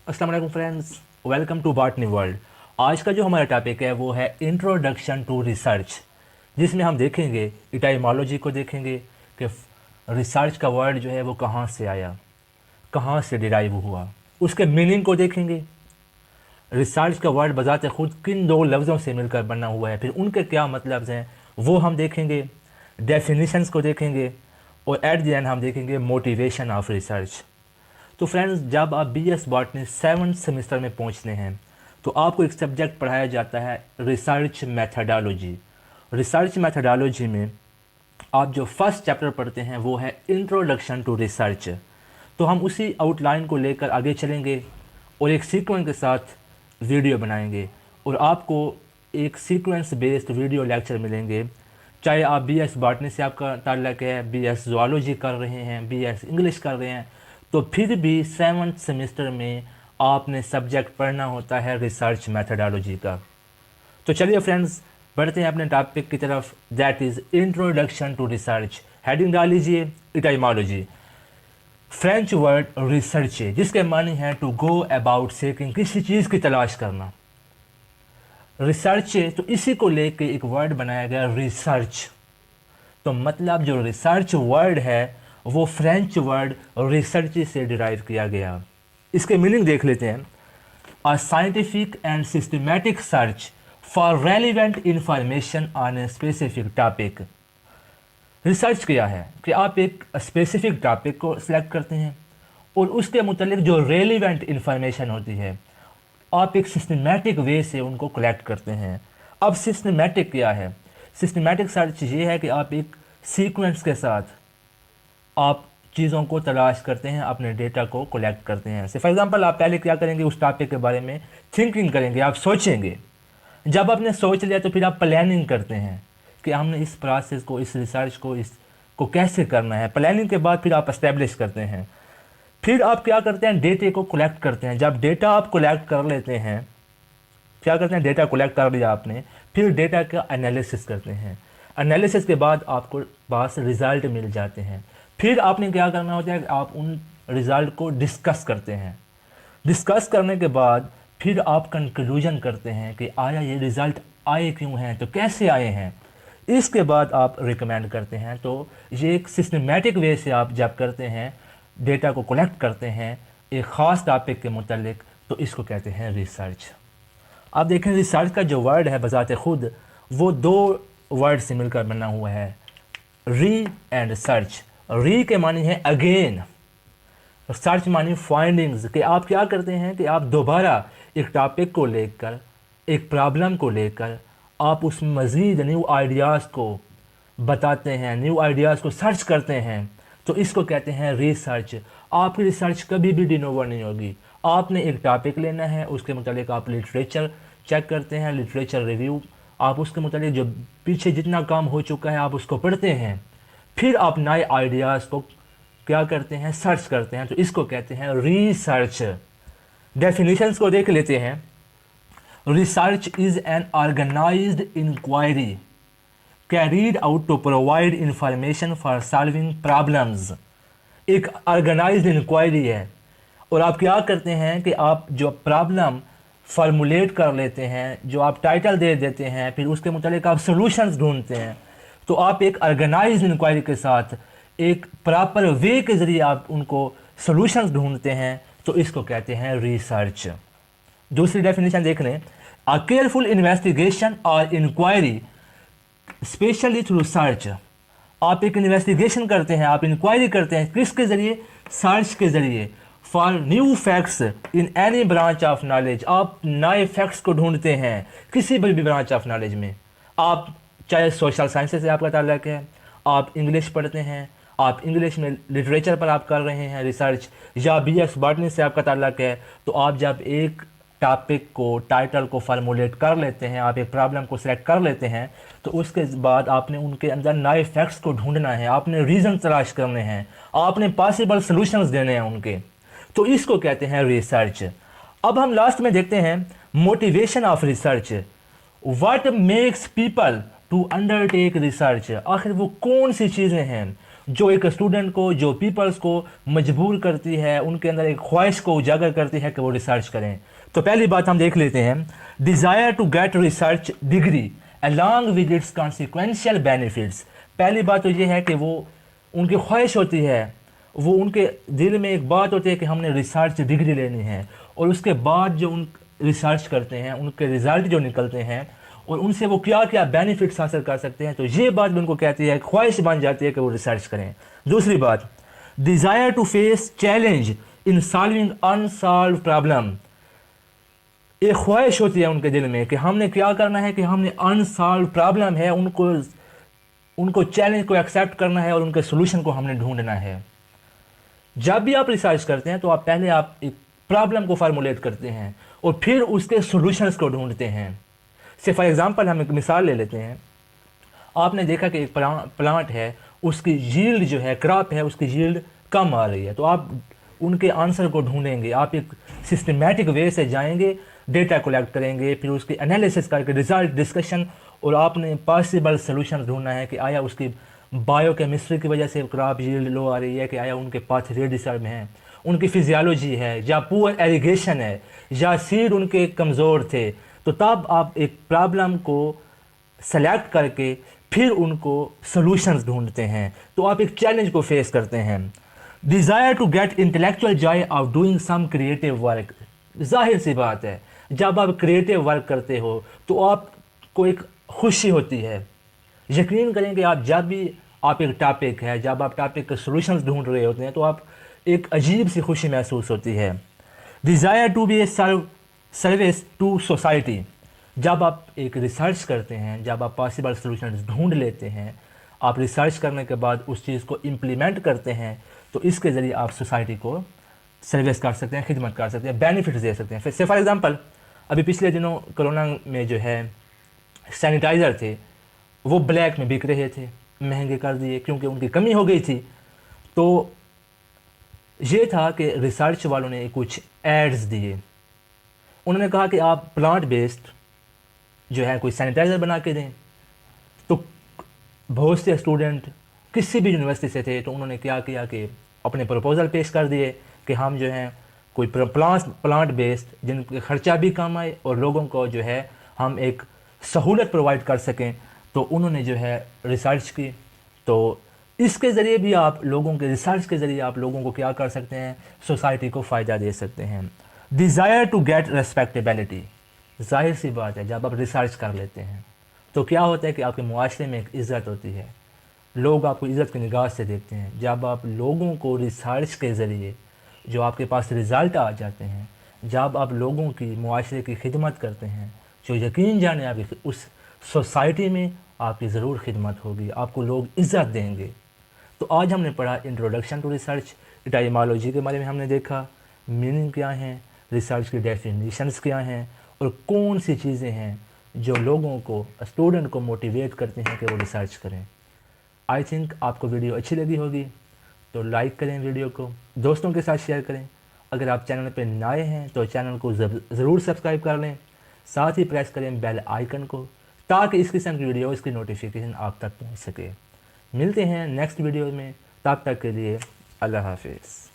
अस्सलाम वालेकुम friends, welcome to botany world. आज का जो हमारा टॉपिक है वो है इंट्रोडक्शन टू रिसर्च, जिसमें हम देखेंगे इटाइमोलॉजी को देखेंगे कि रिसर्च का वर्ड जो है वो कहाँ से आया, कहाँ से डिराइव हुआ, उसके मीनिंग को देखेंगे। रिसर्च का वर्ड बजाते खुद किन दो लफ्ज़ों से मिलकर बना हुआ है, फिर उनके क्या मतलब हैं वो हम देखेंगे, डेफिनेशंस को देखेंगे और एट द एंड हम देखेंगे मोटिवेशन ऑफ रिसर्च। तो फ्रेंड्स, जब आप बीएस बॉटनी 7th सेमेस्टर में पहुंचते हैं तो आपको एक सब्जेक्ट पढ़ाया जाता है रिसर्च मेथडोलॉजी। रिसर्च मेथडोलॉजी में आप जो फर्स्ट चैप्टर पढ़ते हैं वो है इंट्रोडक्शन टू रिसर्च। तो हम उसी आउटलाइन को लेकर आगे चलेंगे और एक सीक्वेंस के साथ वीडियो बनाएंगे और आपको एक सीक्वेंस बेस्ड वीडियो लेक्चर मिलेंगे। चाहे आप बीएस बॉटनी से आपका ताल्लुक़ है, बीएस ज़ूलॉजी कर रहे हैं, बीएस इंग्लिश कर रहे हैं, तो फिर भी 7th सेमेस्टर में आपने सब्जेक्ट पढ़ना होता है रिसर्च मेथडोलॉजी का। तो चलिए फ्रेंड्स, बढ़ते हैं अपने टॉपिक की तरफ, that is introduction to research. Heading डाल लीजिए इटाइमोलॉजी। फ्रेंच वर्ड रिसर्च है जिसके मानी है टू गो अबाउट सेकिंग, किसी चीज़ की तलाश करना। रिसर्च है तो इसी को लेके एक वर्ड बनाया गया रिसर्च। तो मतलब जो रिसर्च वर्ड है वो फ्रेंच वर्ड रिसर्च से डिराइव किया गया। इसके मीनिंग देख लेते हैं। A scientific and systematic search for relevant information on a specific topic. Research क्या है कि आप एक स्पेसिफिक टॉपिक को सिलेक्ट करते हैं और उसके मुतालिक जो रेलिवेंट इंफॉर्मेशन होती है आप एक सिस्टमैटिक वे से उनको कलेक्ट करते हैं। अब सिस्टमैटिक क्या है? सिस्टमैटिक सर्च ये है कि आप एक सीक्वेंस के साथ आप चीज़ों को तलाश करते हैं, अपने डेटा को कलेक्ट करते हैं। से फॉर एग्जांपल आप पहले क्या करेंगे, उस टॉपिक के बारे में थिंकिंग करेंगे, आप सोचेंगे। जब आपने सोच लिया तो फिर आप प्लानिंग करते हैं कि हमने इस प्रोसेस को, इस रिसर्च को, इसको कैसे करना है। प्लानिंग के बाद फिर आप एस्टेब्लिश करते हैं। फिर आप क्या करते हैं, डेटे को कलेक्ट करते हैं। जब डेटा आप कलेक्ट कर लेते हैं, क्या करते हैं, डेटा कलेक्ट कर लिया आपने, फिर डेटा का एनालिसिस करते हैं। एनालिसिस के बाद आपको पास रिज़ल्ट मिल जाते हैं। फिर आपने क्या करना होता है, आप उन रिज़ल्ट को डिस्कस करते हैं। डिस्कस करने के बाद फिर आप कंक्लूजन करते हैं कि आया ये रिज़ल्ट आए क्यों हैं, तो कैसे आए हैं। इसके बाद आप रिकमेंड करते हैं। तो ये एक सिस्टमेटिक वे से आप जब करते हैं, डेटा को कलेक्ट करते हैं एक ख़ास टॉपिक के मुतालिक, तो इसको कहते हैं रिसर्च। आप देखें रिसर्च का जो वर्ड है बजाते खुद वो दो वर्ड से मिलकर बना हुआ है, री एंड सर्च। री के मानी है अगेन, सर्च मानी फाइंडिंग्स, कि आप क्या करते हैं कि आप दोबारा एक टॉपिक को लेकर, एक प्रॉब्लम को लेकर आप उसमें मज़ीद न्यू आइडियाज़ को बताते हैं, न्यू आइडियाज़ को सर्च करते हैं। तो इसको कहते हैं रिसर्च। आपकी रिसर्च कभी भी डिनोवर नहीं होगी। आपने एक टॉपिक लेना है, उसके मुतालिक आप लिटरेचर चेक करते हैं, लिटरेचर रिव्यू, आप उसके मुतालिक जो पीछे जितना काम हो चुका है आप उसको पढ़ते हैं। फिर आप नए आइडियाज़ को क्या करते हैं, सर्च करते हैं। तो इसको कहते हैं रिसर्च। डेफिनेशंस को देख लेते हैं। Research is an organised inquiry carried out to provide information for solving problems. एक ऑर्गेनाइज्ड इंक्वायरी है और आप क्या करते हैं कि आप जो प्रॉब्लम फार्मूलेट कर लेते हैं, जो आप टाइटल दे देते हैं, फिर उसके मुतालिक आप सॉल्यूशंस ढूंढते हैं। तो आप एक ऑर्गेनाइज्ड इंक्वायरी के साथ एक प्रॉपर वे के ज़रिए आप उनको सॉल्यूशंस ढूंढते हैं। तो इसको कहते हैं रिसर्च। दूसरी डेफिनेशन देख लें। अ केयरफुल इन्वेस्टिगेशन और इंक्वायरी स्पेशली थ्रू सर्च। आप एक इन्वेस्टिगेशन करते हैं, आप इंक्वायरी करते हैं, किसके ज़रिए, सर्च के ज़रिए। For new facts in any branch of knowledge, आप नए फैक्ट्स को ढूंढते हैं किसी भी ब्रांच ऑफ नॉलेज में। आप चाहे सोशल साइंसेस से आपका ताल्लुक़ है, आप इंग्लिश पढ़ते हैं, आप इंग्लिश में लिटरेचर पर आप कर रहे हैं रिसर्च, या बीएस बॉटनी से आपका ताल्लुक़ है, तो आप जब एक टॉपिक को, टाइटल को फार्मूलेट कर लेते हैं, आप एक प्रॉब्लम को सिलेक्ट कर लेते हैं, तो उसके बाद आपने उनके अंदर नए फैक्ट्स को ढूंढना है, आपने रीज़न तलाश करने हैं, आपने पॉसिबल सॉल्यूशंस देने हैं उनके। तो इसको कहते हैं रिसर्च। अब हम लास्ट में देखते हैं motivation of research. What makes people to undertake research. आखिर वो कौन सी चीज़ें हैं जो एक स्टूडेंट को, जो पीपल्स को मजबूर करती है, उनके अंदर एक ख्वाहिश को उजागर करती है कि वो रिसर्च करें। तो पहली बात हम देख लेते हैं, desire to get research degree along with its consequential benefits. पहली बात तो ये है कि वो उनकी ख्वाहिश होती है, वो उनके दिल में एक बात होती है कि हमने रिसर्च डिग्री लेनी है, और उसके बाद जो उन रिसर्च करते हैं, उनके रिज़ल्ट जो निकलते हैं और उनसे वो क्या क्या बेनिफिट्स हासिल कर सकते हैं, तो ये बात भी उनको कहती है, ख्वाहिश बन जाती है कि वो रिसर्च करें। दूसरी बात, desire to face challenge in solving unsolved problem. एक ख्वाहिश होती है उनके दिल में कि हमने क्या करना है, कि हमने अनसॉल्व प्रॉब्लम है, उनको चैलेंज को एक्सेप्ट करना है और उनके सोल्यूशन को हमने ढूंढना है। जब भी आप रिसर्च करते हैं तो आप पहले एक प्रॉब्लम को फार्मूलेट करते हैं और फिर उसके सॉल्यूशंस को ढूंढते हैं। से फॉर एग्जांपल हम एक मिसाल ले लेते हैं। आपने देखा कि एक प्लांट है, उसकी यील्ड जो है, क्रॉप है, उसकी यील्ड कम आ रही है, तो आप उनके आंसर को ढूंढेंगे। आप एक सिस्टमेटिक वे से जाएंगे, डेटा कलेक्ट करेंगे, फिर उसकी एनालिसिस करके रिजल्ट डिस्कशन, और आपने पॉसिबल सोल्यूशन ढूंढना है कि आया उसकी बायोकेमिस्ट्री की वजह से क्रॉप यील्ड लो आ रही है, कि आया उनके पाथ रेडिसर्म हैं, उनकी फिजियोलॉजी है, या पुअर एरिगेशन है, या सीड उनके कमज़ोर थे। तो तब आप एक प्रॉब्लम को सेलेक्ट करके फिर उनको सॉल्यूशंस ढूंढते हैं, तो आप एक चैलेंज को फेस करते हैं। Desire to get intellectual joy of doing some creative work. जाहिर सी बात है, जब आप क्रिएटिव वर्क करते हो तो आपको एक खुशी होती है। यकीन करें कि आप जब भी आप एक टॉपिक है, जब आप टॉपिक के सॉल्यूशंस ढूंढ रहे होते हैं, तो आप एक अजीब सी खुशी महसूस होती है। Desire to be a service to society. जब आप एक रिसर्च करते हैं, जब आप पॉसिबल सॉल्यूशंस ढूंढ लेते हैं, आप रिसर्च करने के बाद उस चीज़ को इम्प्लीमेंट करते हैं, तो इसके ज़रिए आप सोसाइटी को सर्विस कर सकते हैं, खिदमत कर सकते हैं, बेनिफिट्स दे सकते हैं। फिर से फॉर एग्जांपल, अभी पिछले दिनों कोरोना में जो है सैनिटाइज़र थे, वो ब्लैक में बिक रहे थे, महंगे कर दिए क्योंकि उनकी कमी हो गई थी। तो ये था कि रिसर्च वालों ने कुछ एड्स दिए, उन्होंने कहा कि आप प्लांट बेस्ड जो है कोई सैनिटाइज़र बना के दें। तो बहुत से स्टूडेंट किसी भी यूनिवर्सिटी से थे, तो उन्होंने क्या किया कि अपने प्रपोज़ल पेश कर दिए कि हम जो हैं कोई प्लांट बेस्ड जिनका खर्चा भी कम आए और लोगों को जो है हम एक सहूलत प्रोवाइड कर सकें। तो उन्होंने जो है रिसर्च की। तो इसके ज़रिए भी आप लोगों के रिसर्च के ज़रिए आप लोगों को क्या कर सकते हैं, सोसाइटी को फ़ायदा दे सकते हैं। Desire to get respectability. जाहिर सी बात है, जब आप रिसर्च कर लेते हैं तो क्या होता है कि आपके मुआशरे में एक इज़्ज़त होती है, लोग आपको इज़्ज़त की निगाह से देखते हैं। जब आप लोगों को रिसर्च के ज़रिए जो आपके पास रिज़ल्ट आ जाते हैं, जब आप लोगों की मुआशरे की खिदमत करते हैं, जो यकीन जाने आपकी उस सोसाइटी में आपकी ज़रूर खिदमत होगी, आपको लोग इज़्ज़त देंगे। तो आज हमने पढ़ा इंट्रोडक्शन टू रिसर्च, एटाइमोलॉजी के बारे में हमने देखा, मीनिंग क्या हैं, रिसर्च की डेफिनेशंस क्या हैं, और कौन सी चीज़ें हैं जो लोगों को, स्टूडेंट को मोटिवेट करते हैं कि वो रिसर्च करें। आई थिंक आपको वीडियो अच्छी लगी होगी, तो लाइक करें, वीडियो को दोस्तों के साथ शेयर करें। अगर आप चैनल पर नए हैं तो चैनल को ज़रूर सब्सक्राइब कर लें, साथ ही प्रेस करें बेल आइकन को, ताकि इस किस्म की वीडियो, इसकी नोटिफिकेशन आप तक पहुंच सके। मिलते हैं नेक्स्ट वीडियो में, तब तक के लिए अल्लाह हाफिज़।